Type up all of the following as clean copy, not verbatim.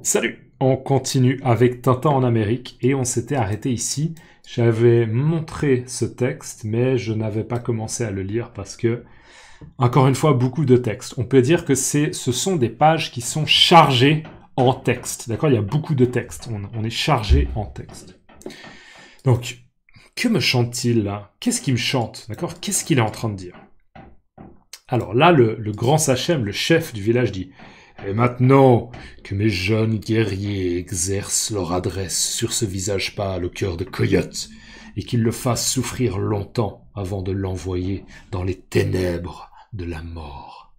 Salut! On continue avec Tintin en Amérique et on s'était arrêté ici. J'avais montré ce texte, mais je n'avais pas commencé à le lire parce que, encore une fois, beaucoup de textes. On peut dire que ce sont des pages qui sont chargées en texte. D'accord? Il y a beaucoup de textes. On est chargé en texte. Donc, que me chante-t-il là? Qu'est-ce qu'il me chante? D'accord? Qu'est-ce qu'il est en train de dire? Alors là, le grand Sachem, le chef du village, dit: et maintenant que mes jeunes guerriers exercent leur adresse sur ce visage pâle au cœur de coyote, et qu'ils le fassent souffrir longtemps avant de l'envoyer dans les ténèbres de la mort.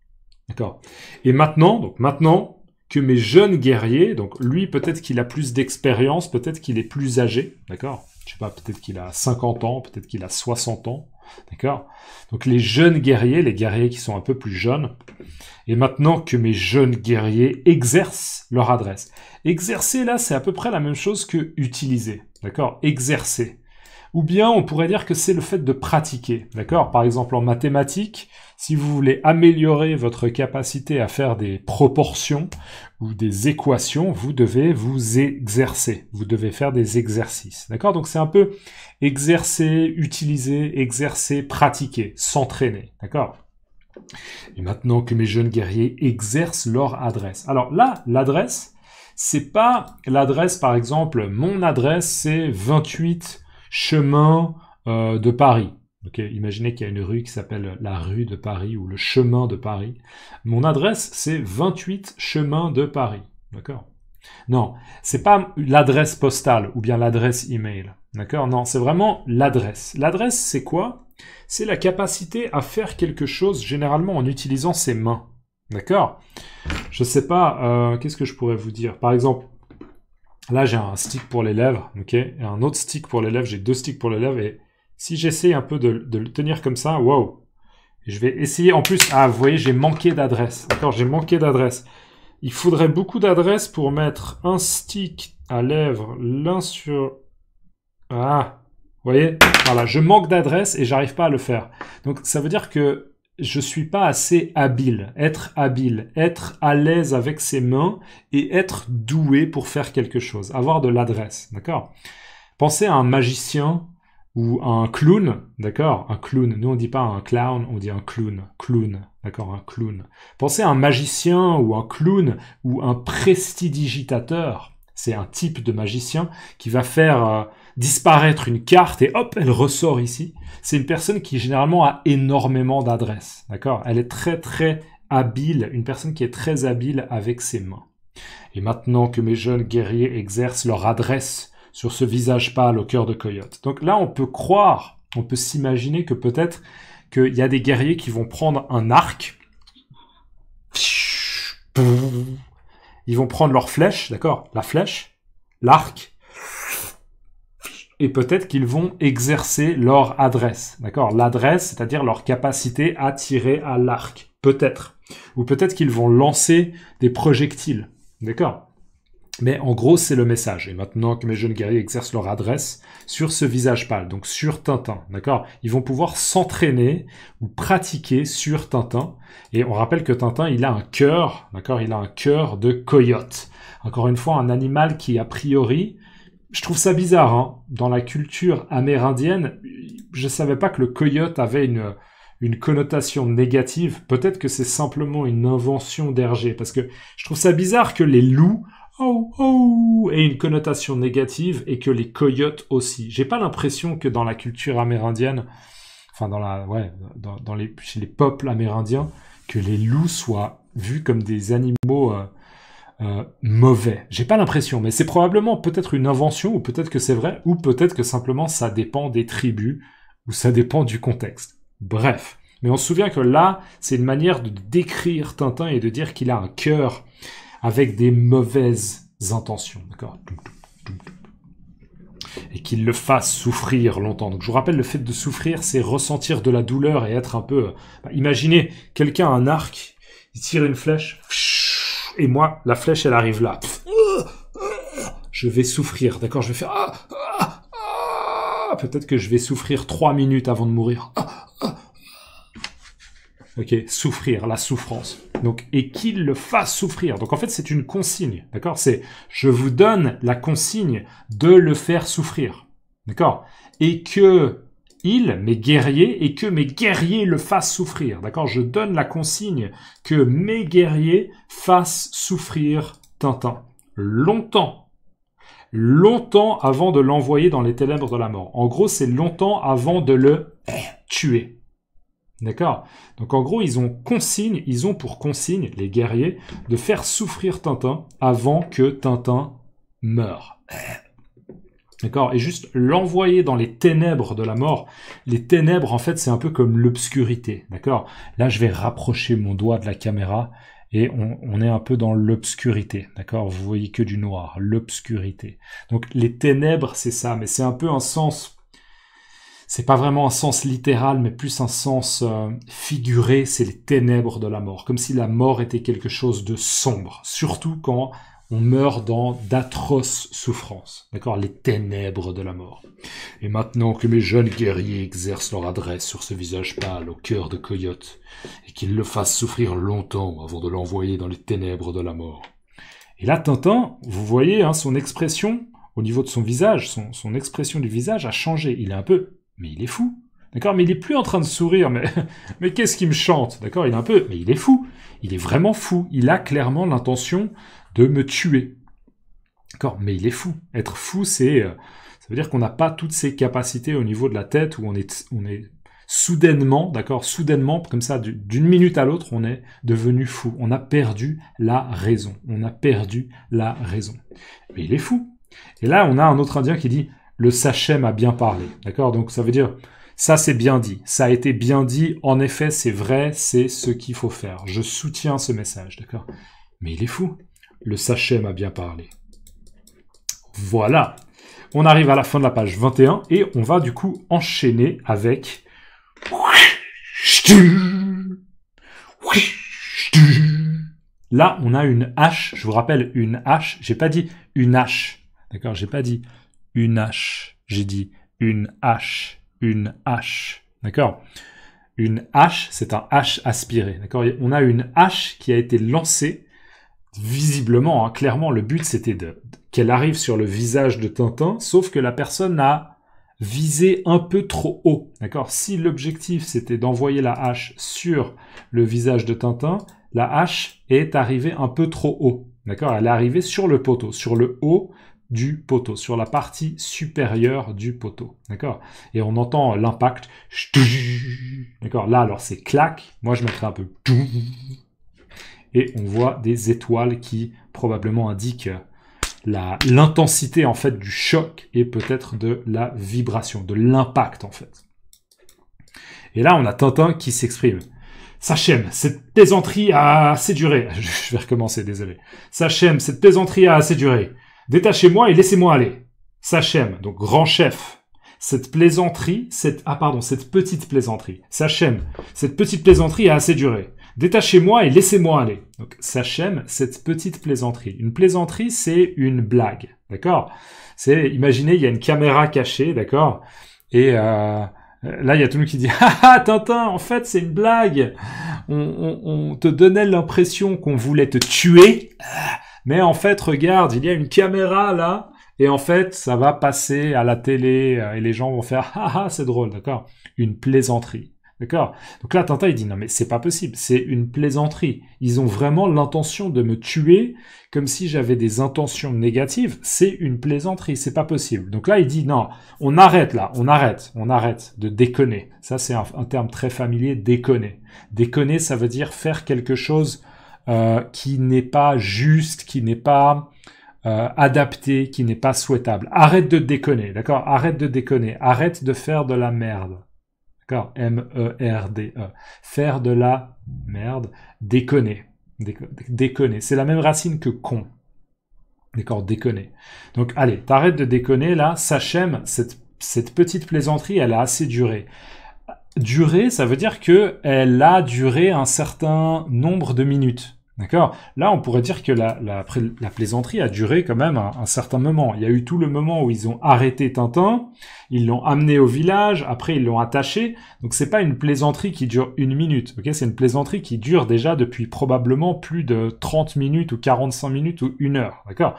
D'accord? Et maintenant que mes jeunes guerriers, donc lui peut-être qu'il a plus d'expérience, peut-être qu'il est plus âgé, d'accord? Je sais pas, peut-être qu'il a 50 ans, peut-être qu'il a 60 ans, d'accord? Donc les jeunes guerriers, les guerriers qui sont un peu plus jeunes, et maintenant que mes jeunes guerriers exercent leur adresse. Exercer, là, c'est à peu près la même chose que utiliser, d'accord? Exercer. Ou bien, on pourrait dire que c'est le fait de pratiquer, d'accord? Par exemple, en mathématiques, si vous voulez améliorer votre capacité à faire des proportions ou des équations, vous devez vous exercer. Vous devez faire des exercices, d'accord? Donc, c'est un peu exercer, utiliser, exercer, pratiquer, s'entraîner, d'accord? Et maintenant que mes jeunes guerriers exercent leur adresse. Alors là, l'adresse, c'est pas l'adresse, par exemple, mon adresse, c'est 28 chemin de Paris. Okay, imaginez qu'il y a une rue qui s'appelle la rue de Paris ou le chemin de Paris. Mon adresse, c'est 28 chemin de Paris. D'accord? Non, c'est pas l'adresse postale ou bien l'adresse email. D'accord? Non, c'est vraiment l'adresse. L'adresse, c'est quoi? C'est la capacité à faire quelque chose généralement en utilisant ses mains. D'accord? Je sais pas, qu'est-ce que je pourrais vous dire? Par exemple, là j'ai un stick pour les lèvres, ok? Et un autre stick pour les lèvres, j'ai deux sticks pour les lèvres, et si j'essaie un peu de le tenir comme ça, wow! Je vais essayer, en plus, vous voyez, j'ai manqué d'adresse. D'accord? J'ai manqué d'adresse. Il faudrait beaucoup d'adresse pour mettre un stick à lèvres l'un sur... vous voyez? Voilà, je manque d'adresse et j'arrive pas à le faire. Donc ça veut dire que je suis pas assez habile, être à l'aise avec ses mains et être doué pour faire quelque chose, avoir de l'adresse, d'accord? Pensez à un magicien ou à un clown, d'accord? Un clown, nous on dit pas un clown, on dit un clown, d'accord? Un clown. Pensez à un magicien ou un clown ou un prestidigitateur, c'est un type de magicien qui va faire... disparaître une carte et hop, elle ressort ici. C'est une personne qui généralement a énormément d'adresses, d'accord? Elle est très très habile, une personne qui est très habile avec ses mains. Et maintenant que mes jeunes guerriers exercent leur adresse sur ce visage pâle au cœur de coyote. Donc là, on peut croire, on peut s'imaginer que peut-être qu'il y a des guerriers qui vont prendre un arc, ils vont prendre leur flèche, d'accord? La flèche, l'arc, et peut-être qu'ils vont exercer leur adresse, d'accord? L'adresse, c'est-à-dire leur capacité à tirer à l'arc, peut-être. Ou peut-être qu'ils vont lancer des projectiles, d'accord? Mais en gros, c'est le message. Et maintenant que mes jeunes guerriers exercent leur adresse sur ce visage pâle, donc sur Tintin, d'accord? Ils vont pouvoir s'entraîner ou pratiquer sur Tintin. Et on rappelle que Tintin, il a un cœur, d'accord? Il a un cœur de coyote. Encore une fois, un animal qui, a priori... Je trouve ça bizarre, hein. Dans la culture amérindienne, je savais pas que le coyote avait une connotation négative. Peut-être que c'est simplement une invention d'Hergé, parce que je trouve ça bizarre que les loups aient une connotation négative et que les coyotes aussi. J'ai pas l'impression que dans la culture amérindienne, enfin chez les peuples amérindiens, que les loups soient vus comme des animaux mauvais. J'ai pas l'impression, mais c'est probablement peut-être une invention, ou peut-être que c'est vrai, ou peut-être que simplement ça dépend des tribus, ou ça dépend du contexte. Bref. Mais on se souvient que là, c'est une manière de décrire Tintin et de dire qu'il a un cœur avec des mauvaises intentions, d'accord? Et qu'il le fasse souffrir longtemps. Donc je vous rappelle, le fait de souffrir, c'est ressentir de la douleur et être un peu... imaginez, quelqu'un a un arc, il tire une flèche... Et moi, la flèche, elle arrive là. Je vais souffrir, d'accord? Je vais faire... Peut-être que je vais souffrir 3 minutes avant de mourir. Ok, souffrir, la souffrance. Donc, et qu'il le fasse souffrir. Donc, en fait, c'est une consigne. D'accord? C'est, je vous donne la consigne de le faire souffrir. D'accord? Et que mes guerriers, et que mes guerriers le fassent souffrir. D'accord? Je donne la consigne que mes guerriers fassent souffrir Tintin. Longtemps avant de l'envoyer dans les ténèbres de la mort. En gros, c'est longtemps avant de le tuer. D'accord? Donc en gros, ils ont pour consigne, les guerriers, de faire souffrir Tintin avant que Tintin meure. D'accord? Et juste l'envoyer dans les ténèbres de la mort. Les ténèbres, en fait, c'est un peu comme l'obscurité. D'accord? Là, je vais rapprocher mon doigt de la caméra et on est un peu dans l'obscurité. D'accord? Vous voyez que du noir. L'obscurité. Donc, les ténèbres, c'est ça. Mais c'est un peu un sens... C'est pas vraiment un sens littéral, mais plus un sens figuré. C'est les ténèbres de la mort. Comme si la mort était quelque chose de sombre. Surtout quand... on meurt dans d'atroces souffrances. D'accord? Les ténèbres de la mort. Et maintenant que mes jeunes guerriers exercent leur adresse sur ce visage pâle au cœur de coyote, et qu'ils le fassent souffrir longtemps avant de l'envoyer dans les ténèbres de la mort. Et là, Tintin, vous voyez, hein, son expression, au niveau de son visage, son expression du visage a changé. Il est un peu... mais il est fou. D'accord? Mais il est plus en train de sourire, mais qu'est-ce qu'il me chante? D'accord? Il est un peu... mais il est fou. Il est vraiment fou. Il a clairement l'intention de me tuer. D'accord? Mais il est fou. Être fou, ça veut dire qu'on n'a pas toutes ces capacités au niveau de la tête où on est soudainement, d'accord? Soudainement, comme ça, d'une minute à l'autre, on est devenu fou. On a perdu la raison. On a perdu la raison. Mais il est fou. Et là, on a un autre Indien qui dit « le Sachem a bien parlé ». D'accord? Donc ça veut dire « ça c'est bien dit, ça a été bien dit, en effet c'est vrai, c'est ce qu'il faut faire. Je soutiens ce message. » D'accord? Mais il est fou. Le Sachem a bien parlé. Voilà. On arrive à la fin de la page 21 et on va du coup enchaîner avec... Là, on a une hache. Je vous rappelle, une hache. J'ai pas dit une hache. D'accord? J'ai pas dit une hache. J'ai dit une hache. Une hache. D'accord? Une hache, c'est un hache aspiré. D'accord? On a une hache qui a été lancée. Visiblement, hein, clairement, le but c'était qu'elle arrive sur le visage de Tintin, sauf que la personne a visé un peu trop haut. D'accord? Si l'objectif c'était d'envoyer la hache sur le visage de Tintin, la hache est arrivée un peu trop haut. D'accord? Elle est arrivée sur le poteau, sur le haut du poteau, sur la partie supérieure du poteau. D'accord? Et on entend l'impact. D'accord? Là, alors c'est clac. Moi, je mettrais un peu... Et on voit des étoiles qui probablement indiquent l'intensité en fait du choc et peut-être de la vibration, de l'impact en fait. Et là, on a Tintin qui s'exprime. Sachem, cette plaisanterie a assez duré. Je vais recommencer, désolé. Sachem, cette plaisanterie a assez duré. Détachez-moi et laissez-moi aller. Sachem, donc grand chef. Cette plaisanterie, cette petite plaisanterie. Sachem, cette petite plaisanterie a assez duré. Détachez-moi et laissez-moi aller. Donc, Sachem, cette petite plaisanterie. Une plaisanterie, c'est une blague. D'accord? Imaginez, il y a une caméra cachée, d'accord? Et là, il y a tout le monde qui dit « Ah ah, Tintin, en fait, c'est une blague. On te donnait l'impression qu'on voulait te tuer. Mais en fait, regarde, il y a une caméra là. Et en fait, ça va passer à la télé et les gens vont faire « Ah ah, c'est drôle, d'accord ?» Une plaisanterie. D'accord? Donc là, Tintin, il dit, non, mais c'est pas possible, c'est une plaisanterie. Ils ont vraiment l'intention de me tuer comme si j'avais des intentions négatives. C'est une plaisanterie, c'est pas possible. Donc là, il dit, non, on arrête là, on arrête de déconner. Ça, c'est un terme très familier, déconner. Déconner, ça veut dire faire quelque chose qui n'est pas juste, qui n'est pas adapté, qui n'est pas souhaitable. Arrête de déconner, d'accord? Arrête de déconner, arrête de faire de la merde. D'accord? M-E-R-D-E. Faire de la merde. Déconner. Déconner. C'est la même racine que con. D'accord? Déconner. Donc, allez, t'arrêtes de déconner, là. Sachem, cette petite plaisanterie, elle a assez duré. Durer, ça veut dire que elle a duré un certain nombre de minutes. D'accord? Là, on pourrait dire que la plaisanterie a duré quand même un certain moment. Il y a eu tout le moment où ils ont arrêté Tintin, ils l'ont amené au village, après ils l'ont attaché. Donc c'est pas une plaisanterie qui dure 1 minute, ok? C'est une plaisanterie qui dure déjà depuis probablement plus de 30 minutes ou 45 minutes ou 1 heure, d'accord?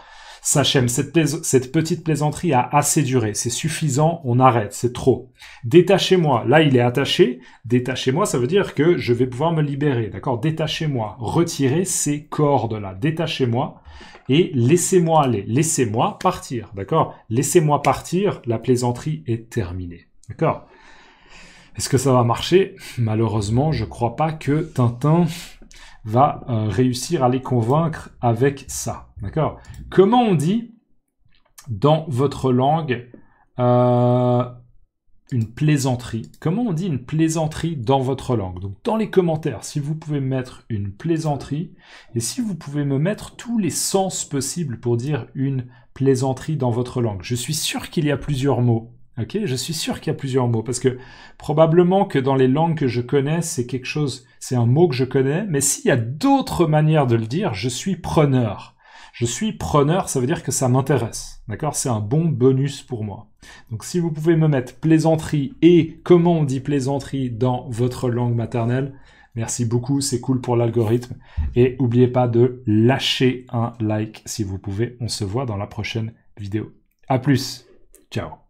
Sachem, cette petite plaisanterie a assez duré, c'est suffisant, on arrête, c'est trop. Détachez-moi, là il est attaché, détachez-moi ça veut dire que je vais pouvoir me libérer, d'accord? Détachez-moi, retirez ces cordes-là, détachez-moi et laissez-moi aller, laissez-moi partir, d'accord? Laissez-moi partir, la plaisanterie est terminée, d'accord? Est-ce que ça va marcher? Malheureusement, je crois pas que Tintin va réussir à les convaincre avec ça. D'accord? Comment on dit dans votre langue une plaisanterie? Comment on dit une plaisanterie dans votre langue? Donc dans les commentaires, si vous pouvez mettre une plaisanterie, et si vous pouvez me mettre tous les sens possibles pour dire une plaisanterie dans votre langue. Je suis sûr qu'il y a plusieurs mots. Ok, je suis sûr qu'il y a plusieurs mots, parce que probablement que dans les langues que je connais, c'est quelque chose, c'est un mot que je connais, mais s'il y a d'autres manières de le dire, je suis preneur. Je suis preneur, ça veut dire que ça m'intéresse, d'accord? C'est un bon bonus pour moi. Donc si vous pouvez me mettre plaisanterie et comment on dit plaisanterie dans votre langue maternelle, merci beaucoup, c'est cool pour l'algorithme. Et n'oubliez pas de lâcher un like si vous pouvez. On se voit dans la prochaine vidéo. À plus, ciao.